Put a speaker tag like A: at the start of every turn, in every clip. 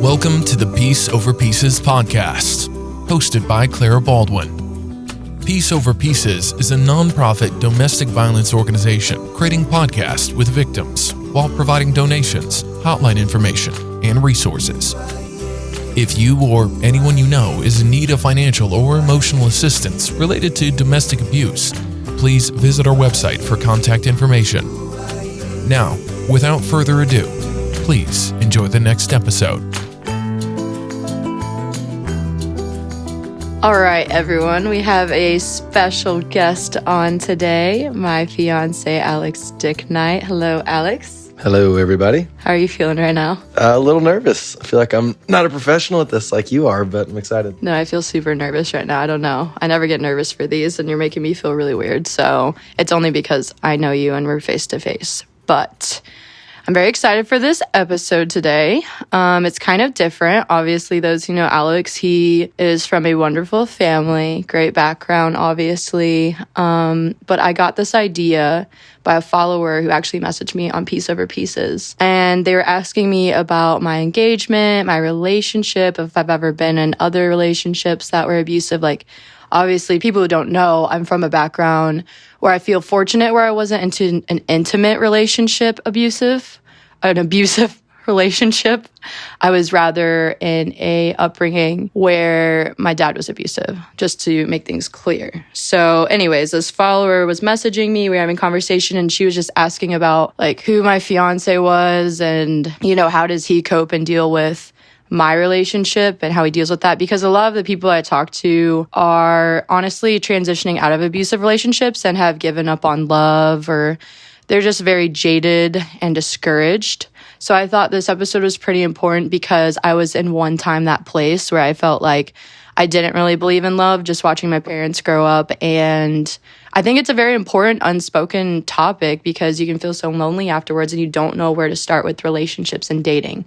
A: Welcome to the Peace Over Pieces podcast, hosted by Clara Baldwin. Peace Over Pieces is a non-profit domestic violence organization creating podcasts with victims while providing donations, hotline information, and resources. If you or anyone you know is in need of financial or emotional assistance related to domestic abuse, please visit our website for contact information. Now, without further ado, please enjoy the next episode.
B: All right, everyone, we have a special guest on today, my fiancé, Alex Dickneite. Hello, Alex.
C: Hello, everybody.
B: How are you feeling right now?
C: A little nervous. I feel like I'm not a professional at this like you are, but I'm excited.
B: No, I feel super nervous right now. I don't know. I never get nervous for these, and you're making me feel really weird. So it's only because I know you and we're face to face. But I'm very excited for this episode today. It's kind of different. Obviously, those who know Alex, he is from a wonderful family, great background, obviously. But I got this idea by a follower who actually messaged me on Peace Over Pieces. And they were asking me about my engagement, my relationship, if I've ever been in other relationships that were abusive. Like, obviously, people who don't know, I'm from a background where I feel fortunate where I wasn't into an intimate relationship an abusive relationship. I was rather in a upbringing where my dad was abusive, just to make things clear. So anyways, this follower was messaging me, we were having a conversation, and she was just asking about like who my fiance was and, how does he cope and deal with my relationship and how he deals with that, because a lot of the people I talk to are honestly transitioning out of abusive relationships and have given up on love, or they're just very jaded and discouraged. So I thought this episode was pretty important because I was in one time that place where I felt like I didn't really believe in love, just watching my parents grow up. And I think it's a very important unspoken topic because you can feel so lonely afterwards and you don't know where to start with relationships and dating.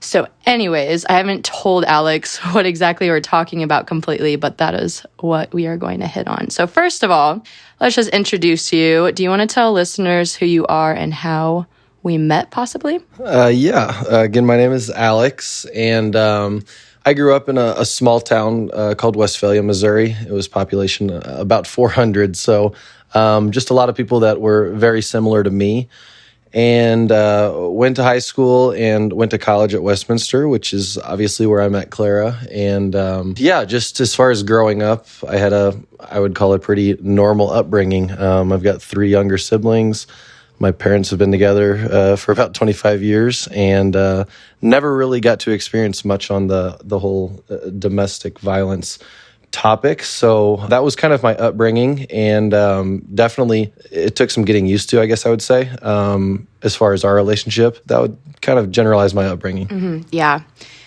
B: So anyways, I haven't told Alex what exactly we're talking about completely, but that is what we are going to hit on. So first of all, let's just introduce you. Do you want to tell listeners who you are and how we met, possibly?
C: Again, my name is Alex, and I grew up in a small town called Westphalia, Missouri. It was population about 400, so just a lot of people that were very similar to me. And went to high school and went to college at Westminster, which is obviously where I met Clara. And just as far as growing up, I had I would call it pretty normal upbringing. I've got 3 younger siblings. My parents have been together for about 25 years and never really got to experience much on the whole domestic violence topic. So that was kind of my upbringing, and definitely it took some getting used to, I guess I would say. As far as our relationship, that would kind of generalize my upbringing.
B: Mm-hmm. Yeah.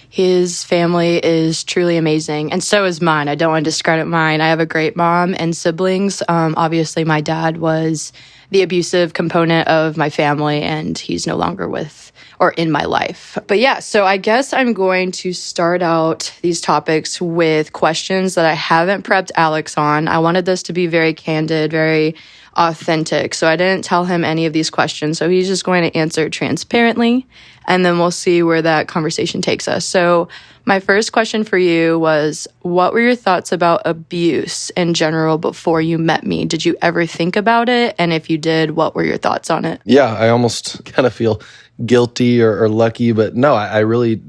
B: His family is truly amazing, and so is mine. I don't want to discredit mine. I have a great mom and siblings. Obviously, my dad was the abusive component of my family, and he's no longer in my life. But yeah, so I guess I'm going to start out these topics with questions that I haven't prepped Alex on. I wanted this to be very candid, very authentic. So I didn't tell him any of these questions. So he's just going to answer transparently, and then we'll see where that conversation takes us. So my first question for you was, what were your thoughts about abuse in general before you met me? Did you ever think about it? And if you did, what were your thoughts on it?
C: Yeah, I almost kind of feel guilty or lucky, but no, I really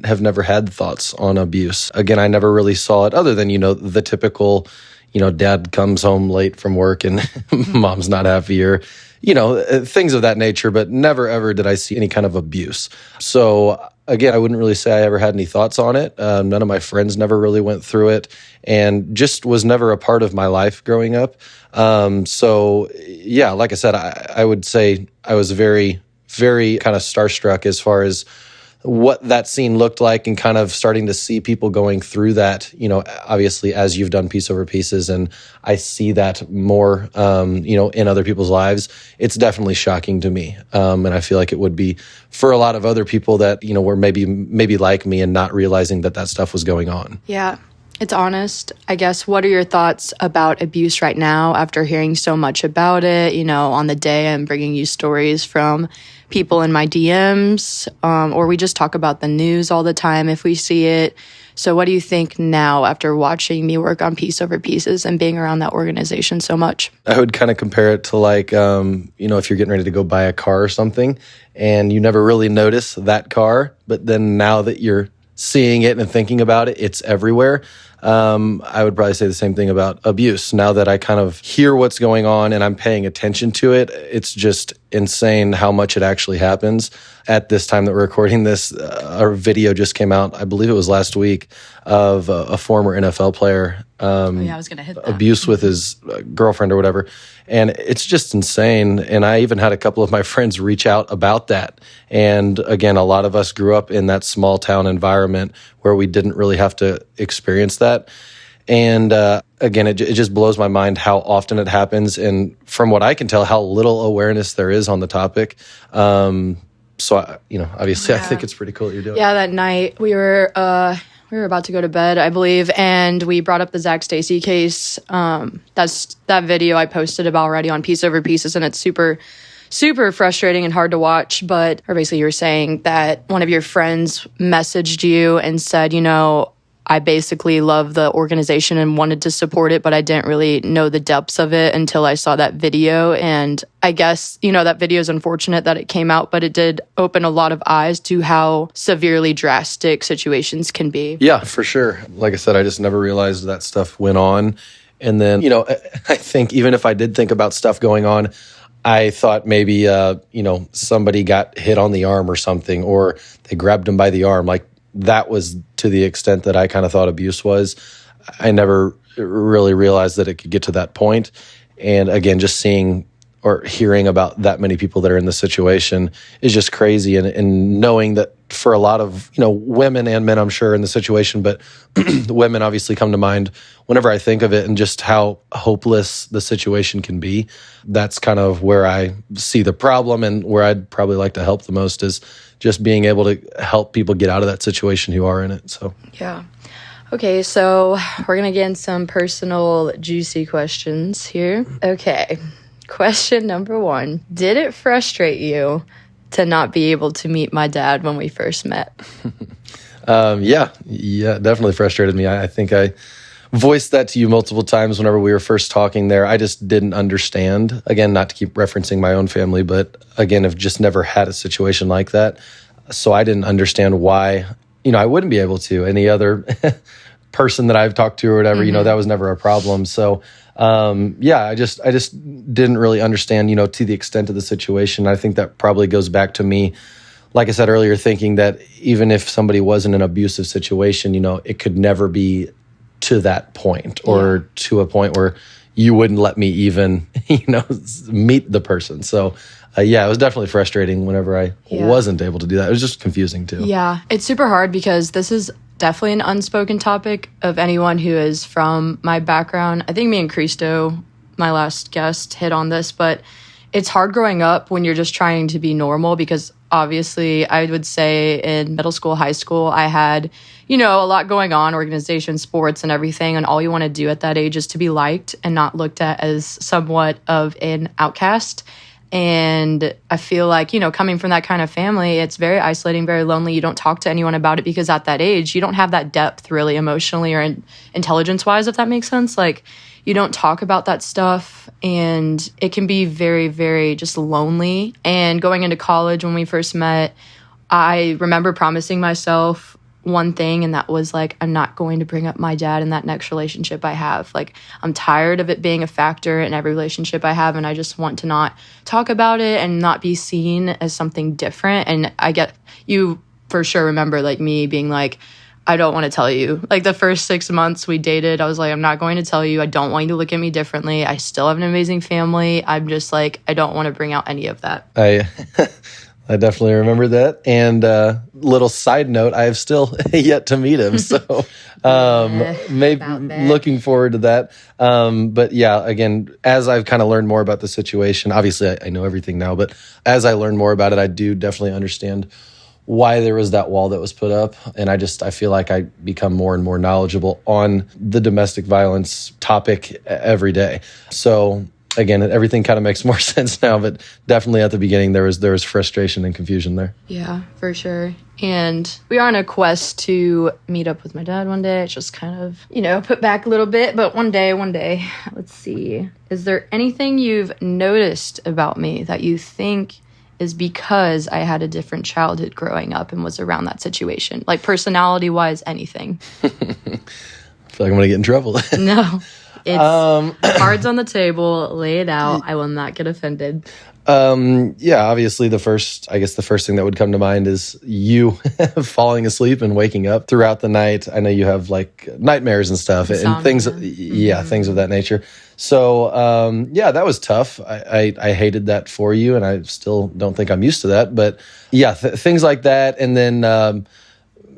C: have never had thoughts on abuse. Again, I never really saw it other than, the typical, dad comes home late from work and mom's not happy, or, things of that nature, but never ever did I see any kind of abuse. So again, I wouldn't really say I ever had any thoughts on it. None of my friends never really went through it, and just was never a part of my life growing up. So yeah, like I said, I would say I was very, very kind of starstruck as far as what that scene looked like, and kind of starting to see people going through that, obviously as you've done Peace Over Pieces, and I see that more, in other people's lives. It's definitely shocking to me. And I feel like it would be for a lot of other people that, were maybe like me and not realizing that stuff was going on.
B: Yeah. It's honest. I guess, what are your thoughts about abuse right now after hearing so much about it? On the day I'm bringing you stories from people in my DMs, or we just talk about the news all the time if we see it. So what do you think now after watching me work on Piece Over Pieces and being around that organization so much?
C: I would kind of compare it to like, if you're getting ready to go buy a car or something and you never really notice that car, but then now that you're seeing it and thinking about it, it's everywhere. I would probably say the same thing about abuse. Now that I kind of hear what's going on and I'm paying attention to it, it's just insane how much it actually happens. At this time that we're recording this, our video just came out, I believe it was last week, of a former NFL player.
B: I was going to hit that.
C: Abuse with his girlfriend or whatever. And it's just insane. And I even had a couple of my friends reach out about that. And again, a lot of us grew up in that small town environment where we didn't really have to experience that. And again, it just blows my mind how often it happens. And from what I can tell, how little awareness there is on the topic. So, obviously, I think it's pretty cool that you're doing it.
B: Yeah, that night we were about to go to bed, I believe, and we brought up the Zach Stacy case. That's that video I posted about already on Piece Over Pieces, and it's super, super frustrating and hard to watch. But basically, you were saying that one of your friends messaged you and said, I basically love the organization and wanted to support it, but I didn't really know the depths of it until I saw that video. And I guess, that video is unfortunate that it came out, but it did open a lot of eyes to how severely drastic situations can be.
C: Yeah, for sure. Like I said, I just never realized that stuff went on. And then, I think even if I did think about stuff going on, I thought maybe, somebody got hit on the arm or something, or they grabbed him by the arm. Like, that was to the extent that I kind of thought abuse was. I never really realized that it could get to that point. And again, just seeing or hearing about that many people that are in the situation is just crazy. And knowing that for a lot of, women and men, I'm sure, in the situation, but the women obviously come to mind whenever I think of it, and just how hopeless the situation can be. That's kind of where I see the problem, and where I'd probably like to help the most is just being able to help people get out of that situation who are in it. So
B: yeah. Okay, so we're going to get in some personal, juicy questions here. Okay, question number 1. Did it frustrate you to not be able to meet my dad when we first met?
C: Yeah, it definitely frustrated me. I think I voiced that to you multiple times whenever we were first talking there. I just didn't understand. Again, not to keep referencing my own family, but again, I've just never had a situation like that. So I didn't understand why, I wouldn't be able to. Any other person that I've talked to or whatever, that was never a problem. So, I just didn't really understand, to the extent of the situation. I think that probably goes back to me, like I said earlier, thinking that even if somebody was in an abusive situation, it could never be to that point, or to a point where you wouldn't let me even, meet the person. So, it was definitely frustrating whenever I wasn't able to do that. It was just confusing too.
B: Yeah, it's super hard because this is definitely an unspoken topic of anyone who is from my background. I think me and Cristo, my last guest, hit on this, but it's hard growing up when you're just trying to be normal, because obviously I would say in middle school, high school, I had, a lot going on, organization, sports, and everything. And all you want to do at that age is to be liked and not looked at as somewhat of an outcast. And I feel like, coming from that kind of family, it's very isolating, very lonely. You don't talk to anyone about it because at that age, you don't have that depth really emotionally or intelligence-wise, if that makes sense. Like, you don't talk about that stuff, and it can be very, very just lonely. And going into college when we first met, I remember promising myself one thing, and that was like, I'm not going to bring up my dad in that next relationship I have. Like, I'm tired of it being a factor in every relationship I have, and I just want to not talk about it and not be seen as something different. And I get, you for sure remember like me being like, I don't want to tell you. Like, the first 6 months we dated, I was like, I'm not going to tell you. I don't want you to look at me differently. I still have an amazing family. I'm just like, I don't want to bring out any of that.
C: I definitely remember that. And little side note, I have still yet to meet him. So maybe looking forward to that. But yeah, again, as I've kind of learned more about the situation, obviously I know everything now, but as I learn more about it, I do definitely understand why there was that wall that was put up. And I feel like I become more and more knowledgeable on the domestic violence topic every day. So again, everything kind of makes more sense now, but definitely at the beginning, there was frustration and confusion there.
B: Yeah, for sure. And we are on a quest to meet up with my dad one day. It's just kind of, put back a little bit, but one day, let's see. Is there anything you've noticed about me that you think is because I had a different childhood growing up and was around that situation? Like personality-wise, anything.
C: I feel like I'm going to get in trouble.
B: No. It's cards on the table, lay it out. I will not get offended.
C: Obviously the first thing that would come to mind is you falling asleep and waking up throughout the night. I know you have like nightmares and stuff and things, things of that nature. So, that was tough. I hated that for you, and I still don't think I'm used to that, but things like that. And then,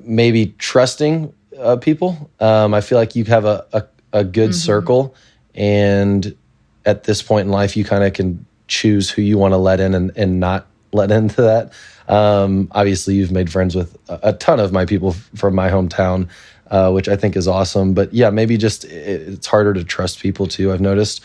C: maybe trusting, people. I feel like you have a good circle, and at this point in life, you kind of can choose who you want to let in and not let into that. Obviously, you've made friends with a ton of my people from my hometown, which I think is awesome. But maybe just it's harder to trust people too, I've noticed,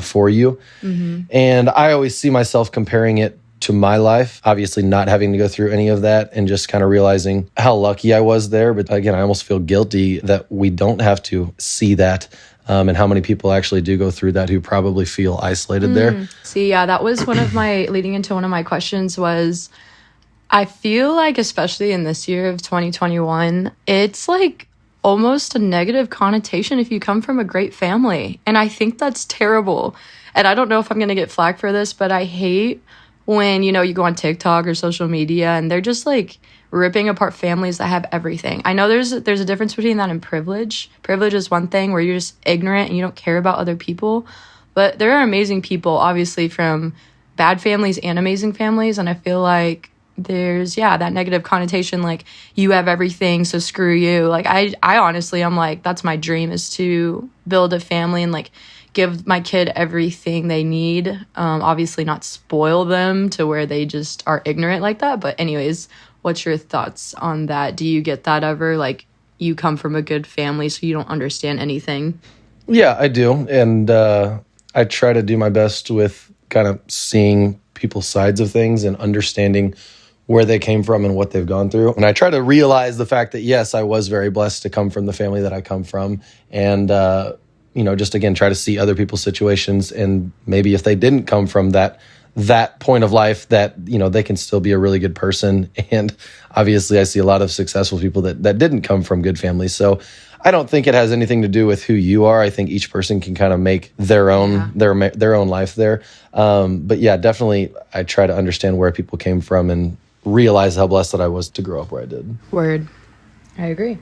C: for you. Mm-hmm. And I always see myself comparing it to my life, obviously not having to go through any of that and just kind of realizing how lucky I was there. But again, I almost feel guilty that we don't have to see that. And how many people actually do go through that who probably feel isolated there.
B: See, that was leading into one of my questions was, I feel like, especially in this year of 2021, it's like almost a negative connotation if you come from a great family. And I think that's terrible. And I don't know if I'm going to get flack for this, but I hate when, you go on TikTok or social media and they're just like ripping apart families that have everything. I know there's a difference between that and privilege. Privilege is one thing where you're just ignorant and you don't care about other people. But there are amazing people, obviously, from bad families and amazing families. And I feel like there's, that negative connotation, like, you have everything, so screw you. Like, I honestly, I'm like, that's my dream, is to build a family and, like, give my kid everything they need. Obviously not spoil them to where they just are ignorant like that. But anyways, what's your thoughts on that? Do you get that ever? Like, you come from a good family, so you don't understand anything?
C: Yeah, I do. And I try to do my best with kind of seeing people's sides of things and understanding where they came from and what they've gone through. And I try to realize the fact that, yes, I was very blessed to come from the family that I come from. And, just again, try to see other people's situations. And maybe if they didn't come from that point of life, that, they can still be a really good person. And obviously I see a lot of successful people that didn't come from good families. So I don't think it has anything to do with who you are. I think each person can kind of make their own their own life there. But definitely I try to understand where people came from and realize how blessed that I was to grow up where I did.
B: Word. I agree.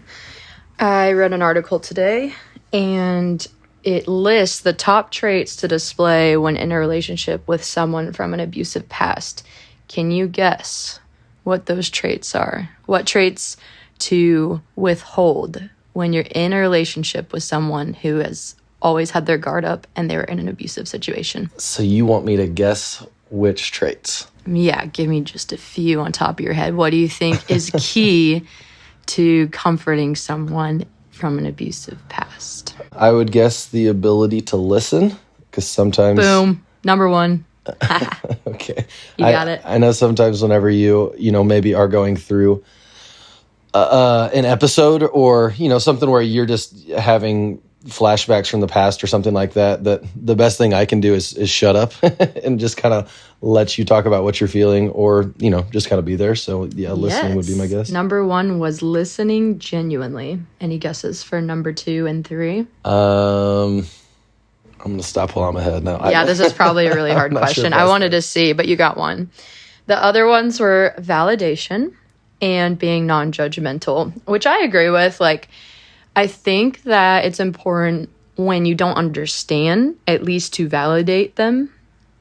B: I read an article today, and it lists the top traits to display when in a relationship with someone from an abusive past. Can you guess what those traits are? What traits to withhold when you're in a relationship with someone who has always had their guard up and they were in an abusive situation?
C: So you want me to guess which traits?
B: Yeah, give me just a few on top of your head. What do you think is key to comforting someone from an abusive past?
C: I would guess the ability to listen, because sometimes...
B: Boom. Number one.
C: Okay.
B: You got it.
C: I know sometimes whenever you maybe are going through an episode or, something where you're just having flashbacks from the past or something like that the best thing I can do is shut up and just kind of let you talk about what you're feeling, or, just kind of be there. So listening would be my guess.
B: Number one was listening genuinely. Any guesses for number 2 and 3?
C: I'm going to stop while I'm ahead now.
B: Yeah, this is probably a really hard question. I wanted to see, but you got one. The other ones were validation and being non-judgmental, which I agree with. Like, I think that it's important when you don't understand, at least to validate them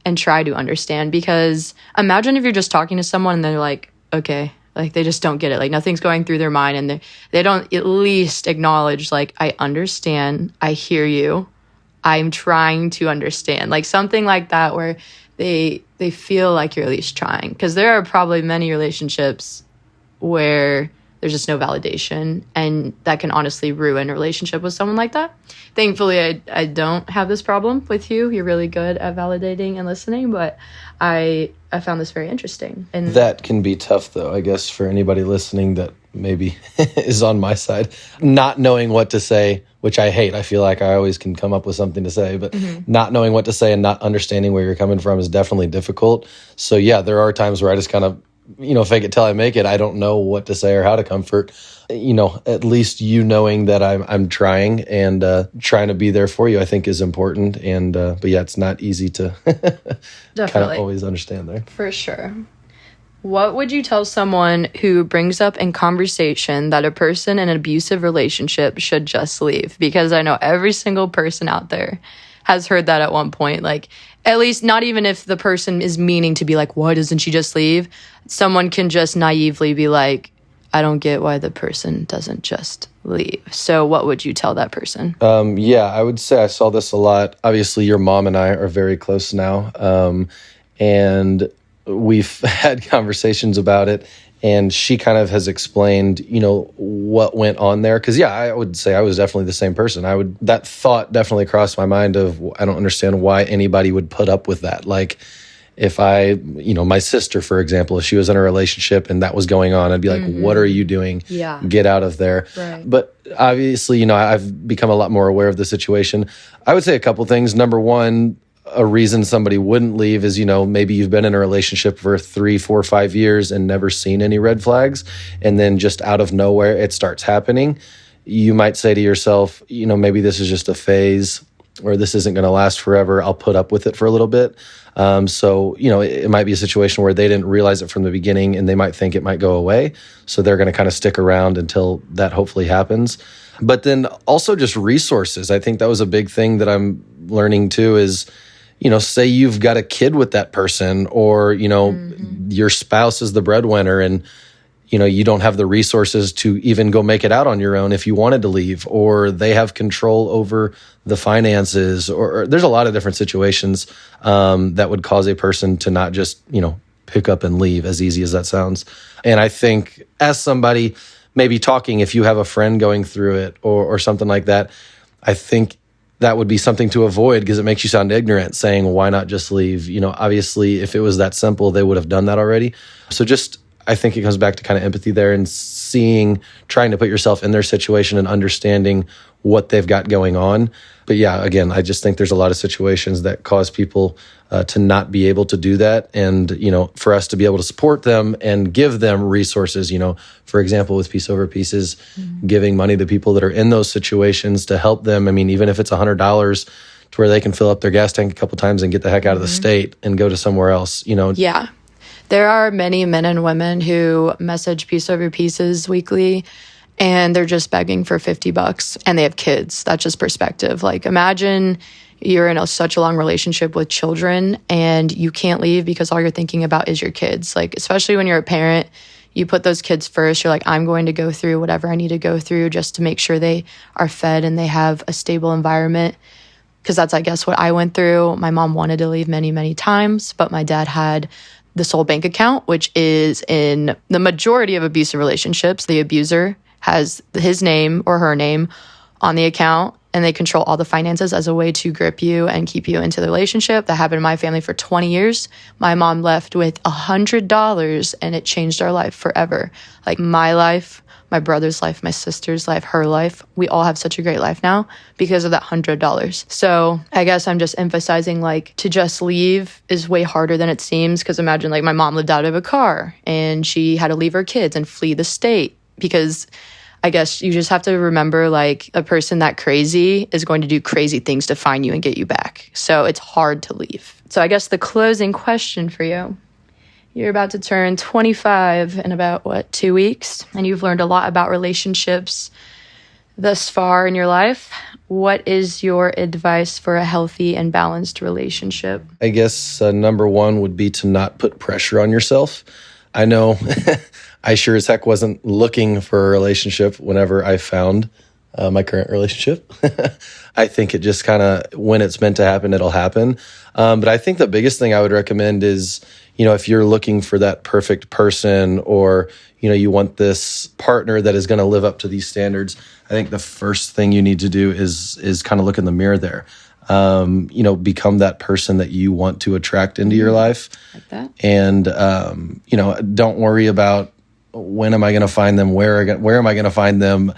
B: and try to understand. Because imagine if you're just talking to someone and they're like, okay, like they just don't get it. Like nothing's going through their mind, and they don't at least acknowledge, like, I understand, I hear you, I'm trying to understand. Like something like that where they feel like you're at least trying. Because there are probably many relationships where there's just no validation, and that can honestly ruin a relationship with someone like that. Thankfully, I don't have this problem with you. You're really good at validating and listening, but I found this very interesting. And
C: that can be tough, though, I guess, for anybody listening that maybe is on my side. Not knowing what to say, which I hate. I feel like I always can come up with something to say, but not knowing what to say and not understanding where you're coming from is definitely difficult. So yeah, there are times where I just kind of, fake it till I make it. I don't know what to say or how to comfort. At least knowing that I'm trying and trying to be there for you, I think is important. And but yeah, it's not easy to kind of always understand there.
B: For sure. What would you tell someone who brings up in conversation that a person in an abusive relationship should just leave? Because I know every single person out there has heard that at one point. Like, at least not even if the person is meaning to be like, why doesn't she just leave? Someone can just naively be like, I don't get why the person doesn't just leave. So what would you tell that person?
C: Yeah, I would say I saw this a lot. Obviously, your mom and I are very close now. And we've had conversations about it. And she kind of has explained, what went on there. Because, yeah, I would say I was definitely the same person. That thought definitely crossed my mind of, I don't understand why anybody would put up with that. Like, if my sister, for example, if she was in a relationship and that was going on, I'd be like, what are you doing?
B: Yeah.
C: Get out of there.
B: Right.
C: But obviously, I've become a lot more aware of the situation. I would say a couple things. Number one, a reason somebody wouldn't leave is, maybe you've been in a relationship for 3, 4, 5 years and never seen any red flags. And then just out of nowhere, it starts happening. You might say to yourself, maybe this is just a phase or this isn't going to last forever. I'll put up with it for a little bit. So, it might be a situation where they didn't realize it from the beginning and they might think it might go away. So they're going to kind of stick around until that hopefully happens. But then also just resources. I think that was a big thing that I'm learning too is, say you've got a kid with that person or, your spouse is the breadwinner and, you don't have the resources to even go make it out on your own if you wanted to leave, or they have control over the finances, or there's a lot of different situations that would cause a person to not just, pick up and leave, as easy as that sounds. And I think as somebody maybe talking, if you have a friend going through it or something like that, I think that would be something to avoid because it makes you sound ignorant saying, why not just leave? Obviously, if it was that simple, they would have done that already. So I think it comes back to kind of empathy there and trying to put yourself in their situation and understanding what they've got going on. But yeah, again, I just think there's a lot of situations that cause people to not be able to do that. And, for us to be able to support them and give them resources, for example, with Peace Over Pieces, giving money to people that are in those situations to help them. I mean, even if it's $100 to where they can fill up their gas tank a couple times and get the heck out of the state and go to somewhere else,
B: Yeah. There are many men and women who message Peace Over Pieces weekly and they're just begging for $50 and they have kids. That's just perspective. Like, imagine you're in such a long relationship with children and you can't leave because all you're thinking about is your kids. Like, especially when you're a parent, you put those kids first. You're like, I'm going to go through whatever I need to go through just to make sure they are fed and they have a stable environment. Because that's, I guess, what I went through. My mom wanted to leave many, many times, but my dad had the sole bank account, which is in the majority of abusive relationships. The abuser has his name or her name on the account, and they control all the finances as a way to grip you and keep you into the relationship. That happened in my family for 20 years. My mom left with $100, and it changed our life forever. Like, my life, my brother's life, my sister's life, her life. We all have such a great life now because of that $100. So I guess I'm just emphasizing, like, to just leave is way harder than it seems. Because imagine, like, my mom lived out of a car and she had to leave her kids and flee the state because I guess you just have to remember, like, a person that crazy is going to do crazy things to find you and get you back. So it's hard to leave. So I guess the closing question for you. You're about to turn 25 in about, 2 weeks? And you've learned a lot about relationships thus far in your life. What is your advice for a healthy and balanced relationship?
C: I guess number one would be to not put pressure on yourself. I know I sure as heck wasn't looking for a relationship whenever I found my current relationship. I think it just kind of, when it's meant to happen, it'll happen. But I think the biggest thing I would recommend is, if you're looking for that perfect person, or, you want this partner that is going to live up to these standards, I think the first thing you need to do is kind of look in the mirror there. Become that person that you want to attract into your life.
B: Like that.
C: And, don't worry about when am I going to find them? Where am I going to find them?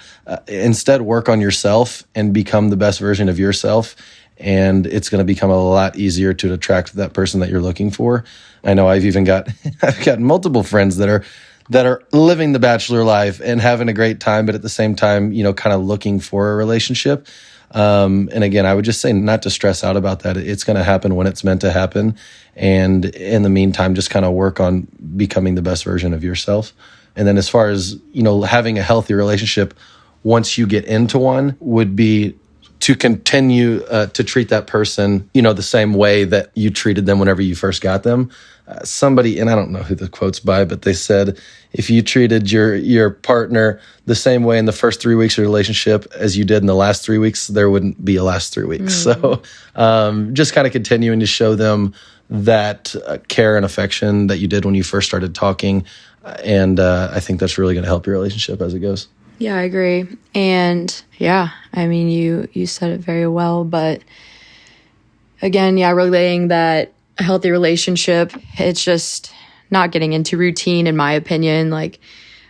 C: Instead, work on yourself and become the best version of yourself. And it's going to become a lot easier to attract that person that you're looking for. I know I've got multiple friends that are living the bachelor life and having a great time, but at the same time, kind of looking for a relationship. And again, I would just say not to stress out about that. It's going to happen when it's meant to happen. And in the meantime, just kind of work on becoming the best version of yourself. And then as far as, having a healthy relationship, once you get into one, would be to continue to treat that person, the same way that you treated them whenever you first got them. Somebody, and I don't know who the quote's by, but they said, if you treated your partner the same way in the first 3 weeks of the relationship as you did in the last 3 weeks, there wouldn't be a last 3 weeks. So just kind of continuing to show them that care and affection that you did when you first started talking. And I think that's really going to help your relationship as it goes.
B: Yeah, I agree. And yeah, I mean, you said it very well, but again, relaying that a healthy relationship, it's just not getting into routine, in my opinion. Like,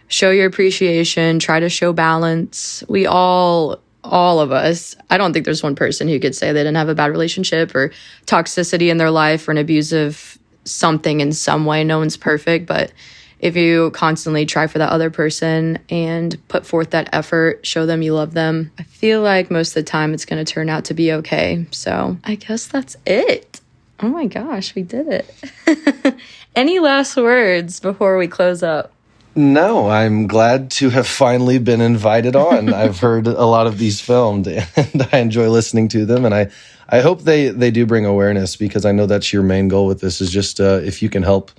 B: show your appreciation, try to show balance. We all of us, I don't think there's one person who could say they didn't have a bad relationship or toxicity in their life or an abusive something in some way. No one's perfect, but if you constantly try for that other person and put forth that effort, show them you love them, I feel like most of the time it's going to turn out to be okay. So I guess that's it. Oh my gosh, we did it. Any last words before we close up?
C: No, I'm glad to have finally been invited on. I've heard a lot of these filmed and I enjoy listening to them. And I hope they do bring awareness, because I know that's your main goal with this, is just if you can help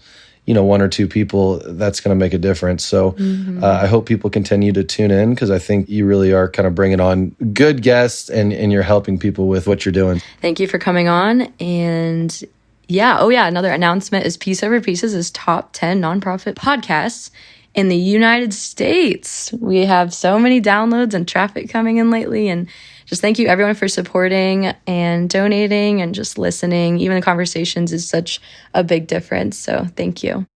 C: one or two people, that's going to make a difference. So I hope people continue to tune in, because I think you really are kind of bringing on good guests and you're helping people with what you're doing.
B: Thank you for coming on. And another announcement is Peace Over Pieces is top 10 nonprofit podcasts in the United States. We have so many downloads and traffic coming in lately, and just thank you everyone for supporting and donating and just listening. Even the conversations is such a big difference. So thank you.